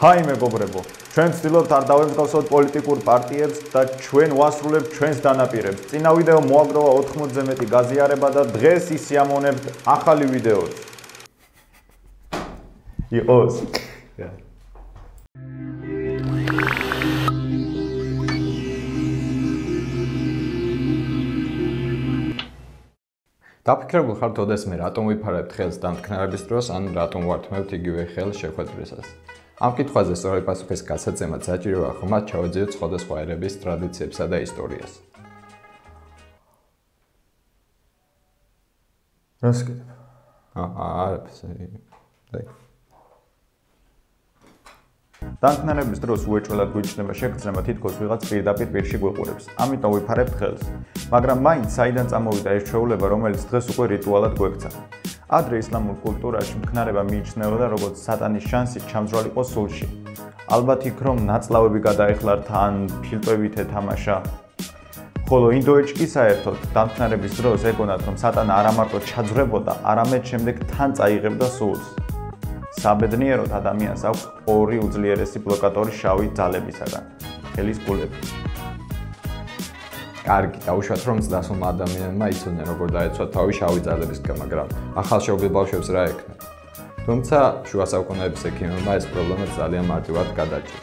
Hai მეგობრებო, ჩვენ ვცდილობთ არ დავემსგავსოთ პოლიტიკურ პარტიებს და ჩვენ ვასრულებთ ჩვენს დანაპირებს. წინა ვიდეო მოაგროვა 80-ზე მეტი გაზიარება და დღეს ისიამოვნებთ ახალი ვიდეოც. იყოს. დაფიქრებულ ხართ ოდესმე რატომ ვიფარებთ ხელს დამთქნარების დროს ან რატომ ვართმევთ იგივე ხელს შეხვედრისას. ამ კითხვაზე სწორი პასუხის გასაცემად საჭიროა ხმად ჩავეძიოთ სხვადასხვა ერების ტრადიციებსა და ისტორიას. რას კიდევ? დამთქნარების დროს უეჭველად გვიჩნდება შეგრძნება თითქოს ვიღაც პირდაპირ პირში გვეყურებს. ამიტომ ვიფარებთ ხელს. მაგრამ მაინც საიდან წამოვიდა ეს ჩვეულება, რომელიც დღეს უკვე რიტუალად გვექცა. ადრე ისლამურ კულტურაში მქნარება მიიჩნეოდა როგორც სატანის შანსი ჩამძვრალ იყოს სულში. ალბათ იქ რომ ნაწლავები გადაეხლართ ან ფილტვებით ეთამაშა. ხოლო ინდოეთში კი საერთოდ დამთქნარების დროს ეგონათ რომ სატანა არა მარტო ჩაძვრებოდა, არამედ შემდეგ თან წაიღებდა სულს. საბედნიეროდ ადამიანს აქვს ორი უძლიერესი ბლოკატორი შავი ძალებისაგან. ხელის კულები. კარგი, დაუშვათ რომ ზრდასრულმა ადამიანმა იცოდნენ როგორ დაეცვა თავი შავი ძალებისგან, მაგრამ ახალშობილ ბავშვებს რა ექნათ. თუმცა შუა საუკუნეების ექიმებმა ეს პრობლემა ძალიან მარტივად გადაჭირა.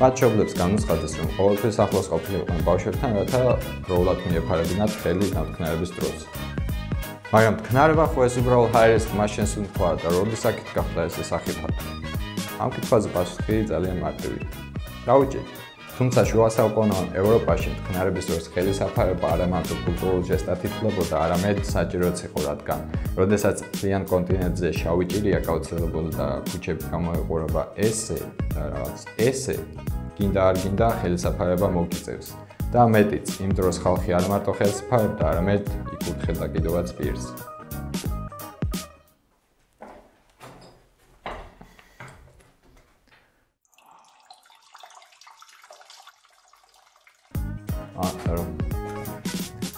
მათ მშობლებს განუცხადეს, რომ ყოველთვის ახლოს ყოფილიყვნენ ბავშვებთან, რათა დროულად მიეფარებინათ ხელი დამთქნარების დროს. მაგრამ თქნარება ხო ეს უბრალოდ ჰაერისკ მაშინს უნდა და როდის აქეთ გახდა ეს სახიფათო? ამ კითხვაზე პასუხი ძალიან მარტივია. დავიჭირეთ. თუმცა შუა საუკუნოვან ევროპაში თქნარების დროს ხელის აფარება არა მარტო კულტურულ ჟესტად ითვლებოდა, არამედ საჭიროც იყო, რადგან როდესაც მთლიან კონტინენტზე შავი ჭირია გავრცელებული და ქუჩებით გამოიყურება ესე, გინდა არ გინდა ხელის აფარება მოგიწევს. და მეტიც, იმ დროს ხალხი არ მარტო ხელს იფარებდა, არამედ იკურთხებდა კიდევაც პირს.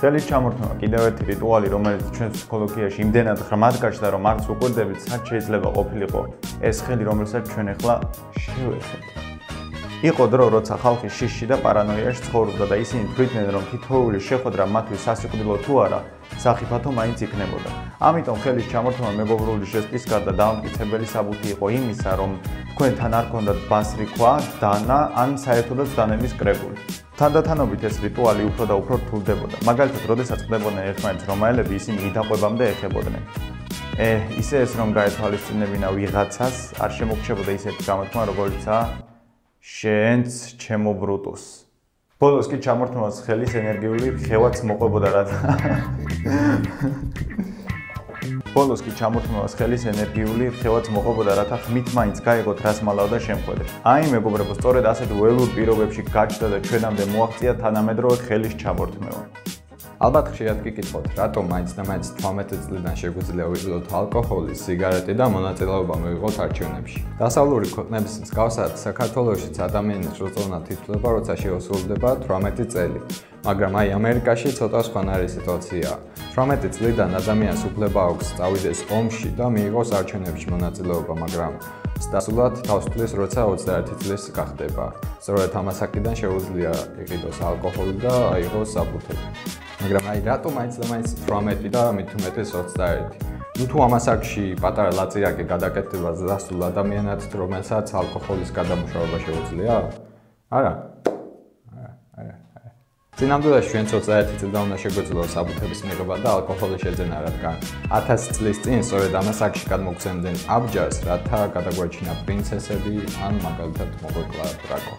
ხელის ჩამორთმევა კიდევ ერთი რიტუალი, რომელიც ჩვენს ფსიქოლოგიაში იმდენად ღრმად გაჩნდა, რომ არც უკვირდებით, სად შეიძლება ყოფილიყო ეს ხელი, რომელსაც ჩვენ ახლა შევეხებთ. იყო დრო, როცა ხალხი შიშში და პარანოიაში ცხოვრობდა და ისინი თვითონ რომ თითოეული შეხვედრა მათთვის სასიკვდილო თუ არა, სახიფათო მაინც იქნებოდა. ამიტომ ხელის ჩამორთმევა მეგობრული ჟესტის გარდა დამამტკიცებელი საბუთი იყო იმისა, რომ თქვენთან არ გქონდათ ბასრი ქვა, დანა ან საერთოდაც დანების კრებული. თანდათანობით ეს რიტუალი უფრო და უფრო რთულდებოდა. მაგალითად, როდესაც ხდებოდნენ ერთმანეთს რომაელები, ისინი იდაყვებამდე ეხებოდნენ. ისე ეს რომ გაეთვალისწინებინა ვიღაცას, არ შემოგრჩებოდა ისეთი გამოთქმა, როგორიცაა შენც ჩემო ბრუტუს. ბოლოს კი ჩამორთმევას ხელის ენერგიული ხევაც მოყვებოდა რათა. რათა ხმით მაინც გაიგოთ რას მალავდა შემხვედრე. აი მეგობრებო, სწორედ ასეთ ველურ პირობებში გაჩნდა და ჩვენამდე მოაღწია თანამედროვე ხელის ჩამორთმევა. ალბათ ხშირად გიკითხოთ, რატომ მაინც და მაინც 18 წლიდან შეგვიძლია ვიძლოთ ალკოჰოლი, სიგარეტი და მონაწილეობა მივიღოთ არჩევნებში. დასავლური ქვეყნების მსგავსად საქართველოშიც ადამიანის რწონად ითვლება, როცა შეუსრულდება 18 წელი. მაგრამ აი ამერიკაში ცოტა სხვანაირი სიტუაციაა. 18 წლიდან ადამიანს უფლება აქვს წავიდეს ომში და მიიღოს არჩევნებში მონაწილეობა, მაგრამ დასულად თავს თვლის, როცა 21 წლის გახდება. სწორედ ამასაკიდან შეუძლია იყიდოს ალკოჰოლი და აიღოს საფუთები. მაგრამ აი რატომ მაინც და მაინც 18 და მით უმეტეს 21? ნუ თუ ამასაკში პატარა ლაწირაკი გადაკეთდება დასულ ადამიანად, რომელსაც ალკოჰოლის გადამუშავება შეუძლია? არა. წინამდელში ჩვენც 21 წლიდან უნდა შეგვეძლოს საბუთების მიღება და ალკოჰოლის შეძენა, რადგან 1000 წლის წინ სწორედ ამასაკში გადმოგცემდნენ აბჯარს, რათა გადაგვაჩინა პრინცესები ან მაგალითად მოგვეკლა დრაკო.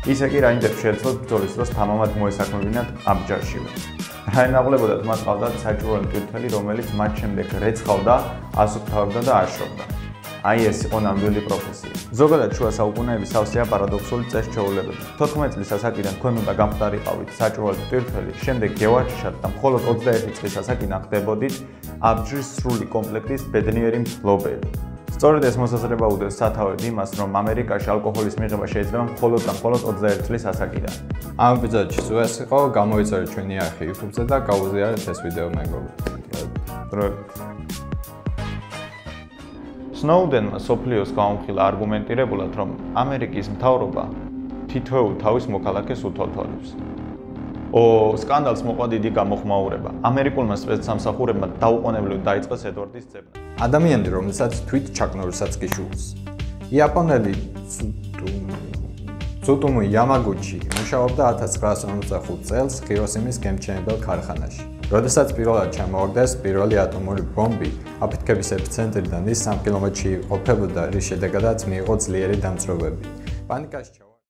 ისე კი რაინდებს შეეძლოთ ბრძოლის დროს თამამად მოესაქმებინათ აბჯარშივე. რაინაღლებოდათ მათ ყავდათ საჭურველი მტვირთველი, რომელიც მათ შემდეგ რეცხავდა, ასუფთავებდა და აშრობდა. აი ეს იყო ნამდვილი პროფესია. ზოგადად შუა საუკუნეების სავსეა პარადოქსული წეს-ჩვეულებები. 14 წლის ასაკიდან თქვენ უნდა გამხდარიყავით საჭურველი მტვირთველი, შემდეგ გევარჯიშათ და მხოლოდ 21 წლის ასაკიდან ხდებოდით აბჯრის სრული კომპლექტის ბედნიერი მფლობელი. სწორედ ეს მოსაზრება უდევს სათავედ იმას, რომ ამერიკაში ალკოჰოლის მიღება შეიძლება მხოლოდ 21 წლის ასაკიდან. ამ ეპიზოდში ეს იყო, გამოიწერეთ ჩვენი არხი YouTube-ზე და გაუზიარეთ ეს ვიდეო მეგობრებო. სნოუდენმა სოფლიოს გაუმხილა არგუმენტირებულად, რომ ამერიკის მთავრობა თითოეულ თავის მოქალაქეს უთვალთვალებს. სკანდალს მოყვა დიდი გამოხმაურება. ამერიკულმა სპეცსამსახურებმა დაუყოვნებლივ დაიწყეს ედვარდის ძებნა. ადამიანები, რომელსაც თვით ჩაკნორისაც გიშულს. იაპონელი ცუტუმუ იამაგუჩი მუშაობდა 1955 წელს ჰიროსიმის გემთმშენებელ ქარხანაში. როდესაც პირველად ჩამოაგდეს პირველი ატომური ბომბი, აფეთქების ეპიცენტრიდან ის 3 კილომეტრში ყოფებოდა, რის შედეგადაც მიიღო ძლიერი დამწვრობები. პანიკაში